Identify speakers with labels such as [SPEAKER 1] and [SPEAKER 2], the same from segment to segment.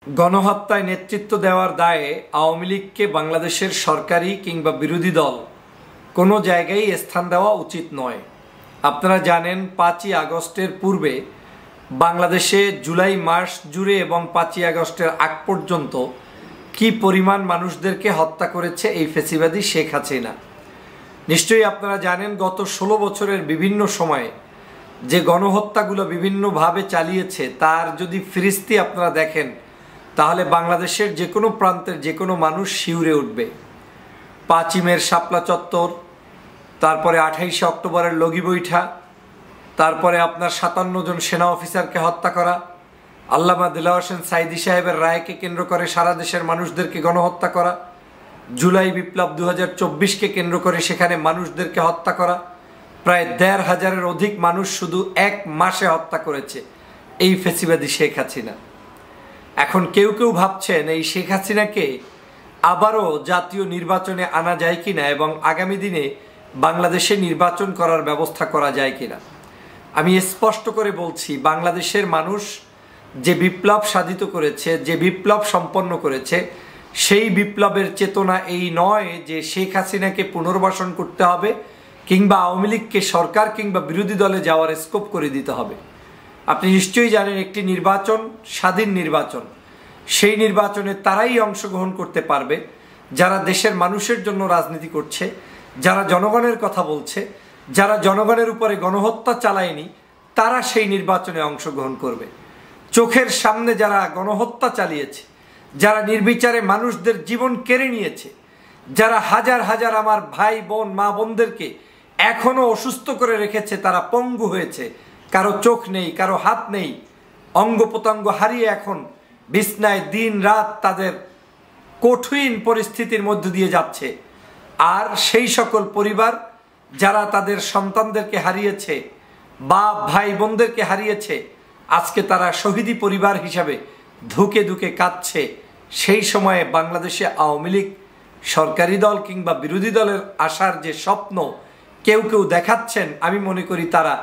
[SPEAKER 1] গণহত্যায় নেতৃত্ব দেওয়ার দায়ে আওয়ামী লীগকে বাংলাদেশের সরকারি কিংবা বিরোধী দল কোনো জায়গায় স্থান দেওয়া উচিত নয়। আপনারা জানেন 5ই আগস্টের পূর্বে বাংলাদেশে জুলাই মাস জুড়ে এবং 5ই আগস্টের আগ পর্যন্ত কি পরিমাণ মানুষদেরকে হত্যা করেছে এই ফ্যাসিবাদী শেখ হাসিনা। নিশ্চয়ই আপনারা জানেন গত 16 বছরের বিভিন্ন সময়ে যে গণহত্যাগুলো বিভিন্নভাবে চালিয়েছে তার যদি ফিরিস্তি আপনারা দেখেন তাহলে বাংলাদেশের যে কোনো প্রান্তের যে কোনো মানুষ শিউরে উঠবে। 5ই মের শাপলা চত্বর, তারপরে 28শে অক্টোবরের লগি বৈঠা, তারপরে আপনার 57 জন সেনা অফিসারকে হত্যা করা, আল্লামা দেলাওয়ার হোসেন সাঈদী সাহেবের রায়কে কেন্দ্র করে সারা দেশের মানুষদেরকে গণহত্যা করা, জুলাই বিপ্লব 2024কে কেন্দ্র করে সেখানে মানুষদেরকে হত্যা করা, প্রায় 1,500-এর অধিক মানুষ শুধু এক মাসে হত্যা করেছে এই ফ্যাসিবাদী শেখ হাসিনা। এখন কেউ কেউ ভাবছেন এই শেখ হাসিনাকে আবারও জাতীয় নির্বাচনে আনা যায় কিনা এবং আগামী দিনে বাংলাদেশে নির্বাচন করার ব্যবস্থা করা যায় কিনা। আমি স্পষ্ট করে বলছি, বাংলাদেশের মানুষ যে বিপ্লব সাধিত করেছে, যে বিপ্লব সম্পন্ন করেছে, সেই বিপ্লবের চেতনা এই নয় যে শেখ হাসিনাকে পুনর্বাসন করতে হবে কিংবা আওয়ামী লীগকে সরকার কিংবা বিরোধী দলে যাওয়ার স্কোপ করে দিতে হবে। আপনি নিশ্চয়ই জানেন একটি নির্বাচন স্বাধীন নির্বাচন, সেই নির্বাচনে তারাই অংশগ্রহণ করতে পারবে যারা দেশের মানুষের জন্য রাজনীতি করছে, যারা জনগণের কথা বলছে, যারা জনগণের উপরে গণহত্যা চালায়নি তারা সেই নির্বাচনে অংশগ্রহণ করবে। চোখের সামনে যারা গণহত্যা চালিয়েছে, যারা নির্বিচারে মানুষদের জীবন কেড়ে নিয়েছে, যারা হাজার হাজার আমার ভাই বোন মা বোনদেরকে এখনো অসুস্থ করে রেখেছে, তারা পঙ্গু হয়েছে, কারো চোখ নেই, কারো হাত নেই, অঙ্গ প্রত্যঙ্গ হারিয়ে এখন বিছনায় দিন রাত তাদের কঠিন পরিস্থিতির মধ্য দিয়ে যাচ্ছে। আর সেই সকল পরিবার যারা তাদের সন্তানদেরকে হারিয়েছে বা ভাই বোনদেরকে হারিয়েছে, আজকে তারা শহীদি পরিবার হিসাবে ধুকে ধুকে কাঁদছে। সেই সময়ে বাংলাদেশে আওয়ামী লীগ সরকারি দল কিংবা বিরোধী দলের আসার যে স্বপ্ন কেউ কেউ দেখাচ্ছেন, আমি মনে করি তারা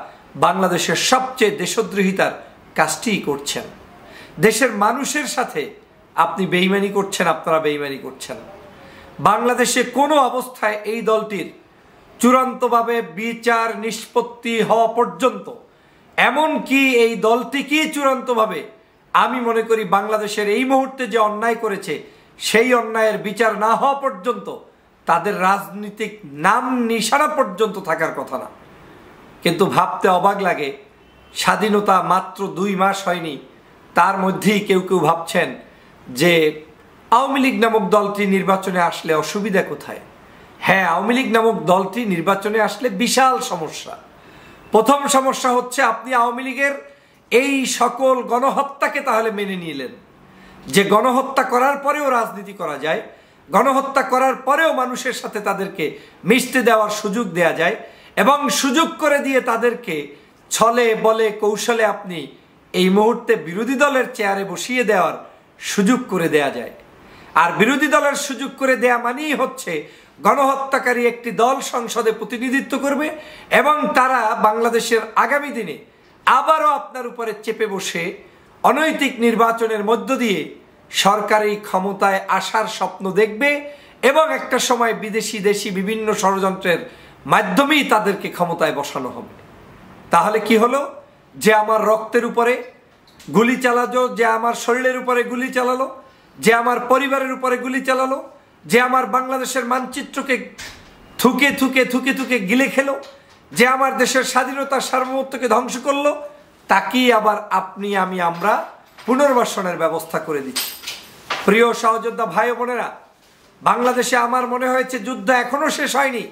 [SPEAKER 1] বাংলাদেশের সবচেয়ে দেশদ্রোহিতার কাজটিই করছেন। দেশের মানুষের সাথে আপনি বেইমানি করছেন, আপনারা বেইমানি করছেন। বাংলাদেশে কোনো অবস্থায় এই দলটির চূড়ান্তভাবে বিচার নিষ্পত্তি হওয়া পর্যন্ত, এমনকি এই দলটিকে চূড়ান্তভাবে আমি মনে করি বাংলাদেশের এই মুহূর্তে যে অন্যায় করেছে সেই অন্যায়ের বিচার না হওয়া পর্যন্ত তাদের রাজনৈতিক নাম নিশানা পর্যন্ত থাকার কথা না। কিন্তু ভাবতে অবাক লাগে, স্বাধীনতা মাত্র 2 মাস হয়নি, তার মধ্যেই কেউ কেউ ভাবছেন যে আওয়ামী লীগ নামক দলটি নির্বাচনে আসলে অসুবিধা কোথায়। হ্যাঁ, আওয়ামী লীগ নামক দলটি নির্বাচনে আসলে বিশাল সমস্যা। প্রথম সমস্যা হচ্ছে আপনি আওয়ামী লীগের এই সকল গণহত্যাকে তাহলে মেনে নিলেন যে গণহত্যা করার পরেও রাজনীতি করা যায়, গণহত্যা করার পরেও মানুষের সাথে তাদেরকে মিশতে দেওয়ার সুযোগ দেয়া যায় এবং সুযোগ করে দিয়ে তাদেরকে ছলে বলে কৌশলে আপনি এই মুহূর্তে বিরোধী দলের চেয়ারে বসিয়ে দেওয়ার সুযোগ করে দেয়া যায়। আর বিরোধী দলের সুযোগ করে দেয়া মানেই হচ্ছে গণহত্যাকারী একটি দল সংসদে প্রতিনিধিত্ব করবে এবং তারা বাংলাদেশের আগামী দিনে আবারও আপনার উপরে চেপে বসে অনৈতিক নির্বাচনের মধ্য দিয়ে সরকারি ক্ষমতায় আসার স্বপ্ন দেখবে এবং একটা সময় বিদেশি দেশি বিভিন্ন ষড়যন্ত্রের মাধ্যমেই তাদেরকে ক্ষমতায় বসানো হবে। তাহলে কি হলো? যে আমার রক্তের উপরে গুলি চালালো, যে আমার শরীরের উপরে গুলি চালালো, যে আমার পরিবারের উপরে গুলি চালালো, যে আমার বাংলাদেশের মানচিত্রকে থুকে থুকে থুকে থুকে গিলে খেলো, যে আমার দেশের স্বাধীনতার সার্বভৌমত্বকে ধ্বংস করলো, তাকেই আবার আপনি আমরা পুনর্বাসনের ব্যবস্থা করে দিচ্ছি। প্রিয় সহযোদ্ধা ভাই বোনেরা, বাংলাদেশে আমার মনে হয়েছে যুদ্ধ এখনো শেষ হয়নি,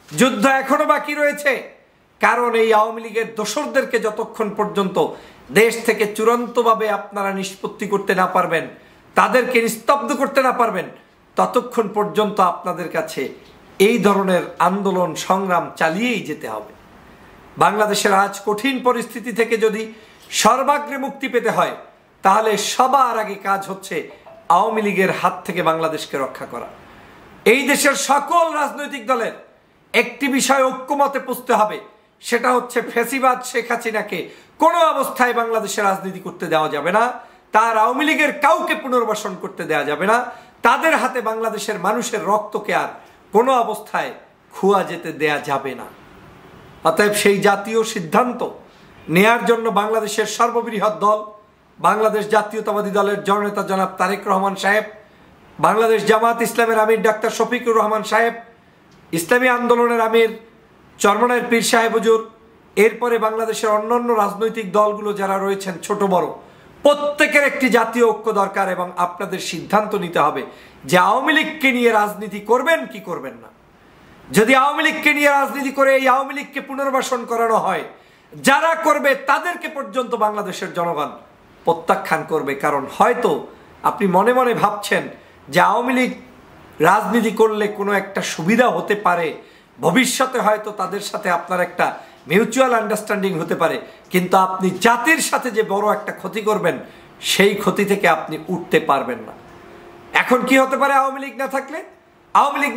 [SPEAKER 1] যুদ্ধ এখনো বাকি রয়েছে। কারণ এই আওয়ামী লীগের দোসরদেরকে যতক্ষণ পর্যন্ত দেশ থেকে চূড়ান্তভাবে আপনারা নিষ্পত্তি করতে না পারবেন, তাদেরকে নিস্তব্ধ করতে না পারবেন, ততক্ষণ পর্যন্ত আপনাদের কাছে এই ধরনের আন্দোলন সংগ্রাম চালিয়েই যেতে হবে। বাংলাদেশের আজ কঠিন পরিস্থিতি থেকে যদি সর্বাগ্রে মুক্তি পেতে হয় তাহলে সবার আগে কাজ হচ্ছে আওয়ামী লীগের হাত থেকে বাংলাদেশকে রক্ষা করা। এই দেশের সকল রাজনৈতিক দলের একটি বিষয় ঐক্যমতে পৌঁছতে হবে, সেটা হচ্ছে ফ্যাসিবাদ শেখ হাসিনাকে কোনো অবস্থায় বাংলাদেশে রাজনীতি করতে দেওয়া যাবে না, তার আওয়ামী লীগের কাউকে পুনর্বাসন করতে দেয়া যাবে না। তাদের হাতে বাংলাদেশের মানুষের রক্তকে আর কোনো অবস্থায় খুয়া যেতে দেয়া যাবে না। অতএব সেই জাতীয় সিদ্ধান্ত নেয়ার জন্য বাংলাদেশের সর্ববৃহৎ দল বাংলাদেশ জাতীয়তাবাদী দলের জননেতা জনাব তারেক রহমান সাহেব, বাংলাদেশ জামাত ইসলামের আমির ডাক্তার শফিকুর রহমান সাহেব, ইসলামী আন্দোলনের আমির চরমনায়ের পীর সাহেব হুজুর, এরপরে বাংলাদেশের অন্যান্য রাজনৈতিক দলগুলো যারা রয়েছেন ছোট বড়, প্রত্যেকের একটি জাতীয় ঐক্য দরকার এবং আপনাদের সিদ্ধান্ত নিতে হবে যে আওয়ামী লীগকে নিয়ে রাজনীতি করবেন কি করবেন না। যদি আওয়ামী লীগকে নিয়ে রাজনীতি করে এই আওয়ামী লীগকে পুনর্বাসন করানো হয়, যারা করবে তাদেরকে পর্যন্ত বাংলাদেশের জনগণ প্রত্যাখ্যান করবে। কারণ হয়তো আপনি মনে মনে ভাবছেন যে আওয়ামী লীগ রাজনীতি করলে কোনো একটা সুবিধা হতে পারে, ভবিষ্যতে হয়তো তাদের সাথে আপনার একটা মিউচুয়াল আন্ডারস্ট্যান্ডিং হতে পারে, কিন্তু আপনি জাতির সাথে যে বড় একটা ক্ষতি করবেন সেই ক্ষতি থেকে আপনি উঠতে পারবেন না। এখন কি হতে পারে? আওয়ামী লীগ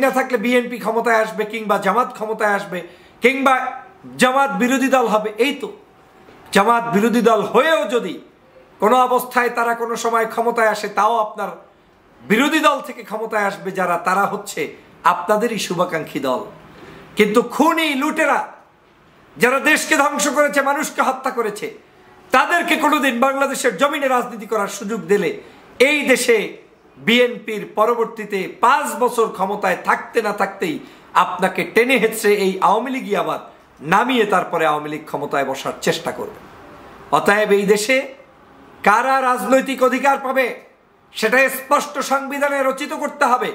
[SPEAKER 1] না থাকলে বিএনপি ক্ষমতায় আসবে, কিংবা জামাত ক্ষমতায় আসবে, কিংবা জামাত বিরোধী দল হবে। এই তো জামাত বিরোধী দল হয়েও যদি কোনো অবস্থায় তারা কোনো সময় ক্ষমতায় আসে, তাও আপনার বিরোধী দল থেকে ক্ষমতায় আসবে যারা, তারা হচ্ছে আপনাদেরই শুভাকাঙ্ক্ষী দল। কিন্তু খুনি লুটেরা যারা দেশকে ধ্বংস করেছে, মানুষকে হত্যা করেছে, তাদেরকে কোনোদিন বাংলাদেশের জমিনে রাজনীতি করার সুযোগ দিলে এই দেশে বিএনপির পরবর্তীতে 5 বছর ক্ষমতায় থাকতে না থাকতেই আপনাকে টেনে হেঁচড়ে এই আওয়ামী লীগই আবার নামিয়ে তারপরে আওয়ামী লীগ ক্ষমতায় বসার চেষ্টা করবে। অতএব এই দেশে কারা রাজনৈতিক অধিকার পাবে সেটা স্পষ্ট সংবিধানে রচিত করতে হবে।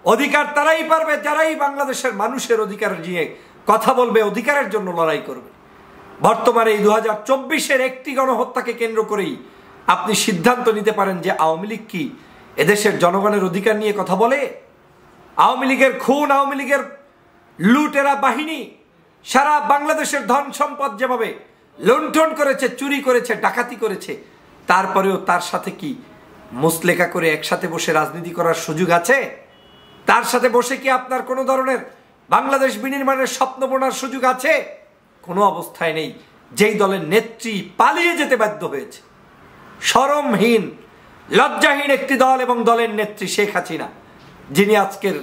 [SPEAKER 1] অধিকার তারাই পারবে যারাই বাংলাদেশের মানুষের অধিকার নিয়ে কথা বলবে, অধিকারের জন্য লড়াই করবে। বর্তমানে এই 2024-এর একটি গণহত্যাকে কেন্দ্র করেই আপনি সিদ্ধান্ত নিতে পারেন যে আওয়ামী লীগ কি এদেশের জনগণের অধিকার নিয়ে কথা বলে? আওয়ামী লীগের খুন, আওয়ামী লীগের লুটেরা বাহিনী সারা বাংলাদেশের ধন সম্পদ যেভাবে লুণ্ঠন করেছে, চুরি করেছে, ডাকাতি করেছে, তারপরেও তার সাথে কি মুসলেখা করে একসাথে বসে রাজনীতি করার সুযোগ আছে? তার সাথে বসে কি আপনার কোনো ধরনের বাংলাদেশ বিনির্মাণের স্বপ্ন বোনার সুযোগ আছে? কোনো অবস্থায় নেই। যেই দলের নেত্রী পালিয়ে যেতে বাধ্য হয়েছে, শরমহীন লজ্জাহীন একটি দল এবং দলের নেত্রী শেখ হাসিনা, যিনি আজকের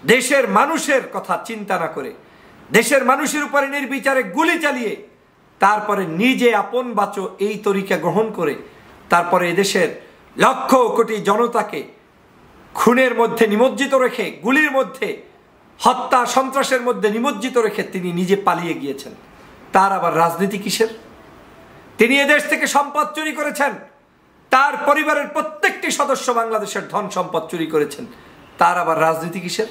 [SPEAKER 1] দেশের মানুষের কথা চিন্তা না করে দেশের মানুষের উপরে নির্বিচারে গুলি চালিয়ে তারপরে নিজে আপন বাঁচো এই তরিকা গ্রহণ করে তারপরে এদেশের লক্ষ কোটি জনতাকে খুনের মধ্যে নিমজ্জিত রেখে, গুলির মধ্যে, হত্যা সন্ত্রাসের মধ্যে নিমজ্জিত রেখে তিনি নিজে পালিয়ে গিয়েছেন। তার আবার রাজনীতি কিসের? তিনি এদেশ থেকে সম্পদ চুরি করেছেন, তার পরিবারের প্রত্যেকটি সদস্য বাংলাদেশের ধন সম্পদ চুরি করেছেন, তার আবার রাজনীতি কিসের?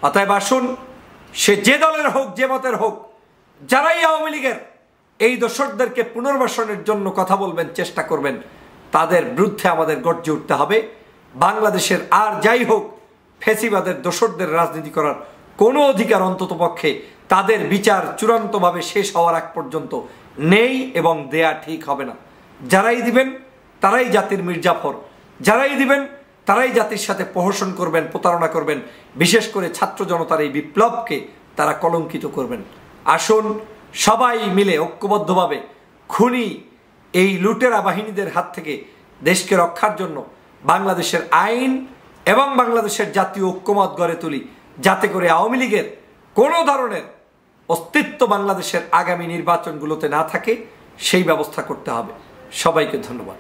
[SPEAKER 1] অতএব আসুন, সে যে দলের হোক, যে মতের হোক, যারাই আওয়ামী লীগের এই দোসরদেরকে পুনর্বাসনের জন্য কথা বলবেন, চেষ্টা করবেন, তাদের বিরুদ্ধে আমাদের গর্জে উঠতে হবে। বাংলাদেশের আর যাই হোক, ফ্যাসিবাদের দোসরদের রাজনীতি করার কোনো অধিকার অন্তত পক্ষে তাদের বিচার চূড়ান্তভাবে শেষ হওয়ার আগ পর্যন্ত নেই এবং দেয়া ঠিক হবে না। যারাই দিবেন তারাই জাতির মির্জাফর, যারাই দিবেন তারাই জাতির সাথে প্রহসন করবেন, প্রতারণা করবেন, বিশেষ করে ছাত্র জনতার এই বিপ্লবকে তারা কলঙ্কিত করবেন। আসুন সবাই মিলে ঐক্যবদ্ধভাবে খুনি এই লুটেরা বাহিনীদের হাত থেকে দেশকে রক্ষার জন্য বাংলাদেশের আইন এবং বাংলাদেশের জাতীয় ঐক্যমত গড়ে তুলি, যাতে করে আওয়ামী লীগের কোনো ধরনের অস্তিত্ব বাংলাদেশের আগামী নির্বাচনগুলোতে না থাকে, সেই ব্যবস্থা করতে হবে। সবাইকে ধন্যবাদ।